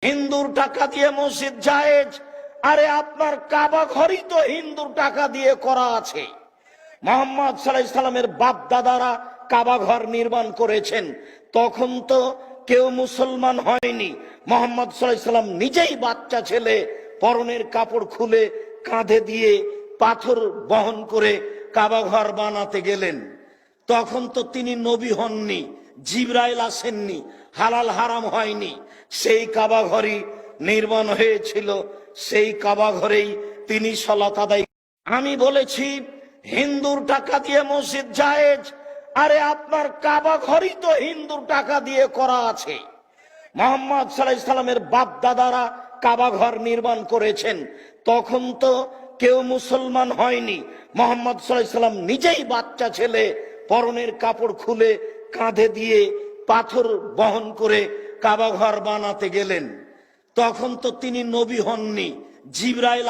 হিন্দুর টাকা দিয়ে মসজিদ জায়েজ, আরে আপনার কাবা ঘরই তো হিন্দুর টাকা দিয়ে করা আছে। মুহাম্মদ সাল্লাল্লাহু আলাইহি সাল্লামের বাপ দাদারা কাবা ঘর নির্মাণ করেছেন, তখন তো কেউ মুসলমান হয়নি। মুহাম্মদ সাল্লাল্লাহু আলাইহি সাল্লাম নিজেই বাচ্চা ছেলে পরনের কাপড় খুলে কাঁধে দিয়ে পাথর বহন করে কাবা ঘর বানাতে গেলেন। তখন তো তিনি নবী হননি, জিবরাইল আসেননি, হালাল হারাম হয়নি। সেই কাবা ঘরই নির্মাণ হয়েছিল, সেই কাবা ঘরেই তিনি সালাত আদায়। আমি বলেছি হিন্দুর টাকা দিয়ে মসজিদ জায়েজ, আরে আপনার কাবা ঘরই তো হিন্দুর টাকা দিয়ে করা আছে। মুহাম্মদ সাল্লাল্লাহু আলাইহি সাল্লামের বাপ দাদারা কাবা ঘর নির্মাণ করেছেন, তখন তো কেউ মুসলমান হয়নি। মুহাম্মদ সাল্লাল্লাহু আলাইহি সাল্লাম নিজেই বাচ্চা ছেলে পরনের কাপড় খুলে কাঁধে দিয়ে পাথর বহন করে কাবা ঘর বানাতে গেলেন। তখন তো তিনি নবী হননি, জিবরাইল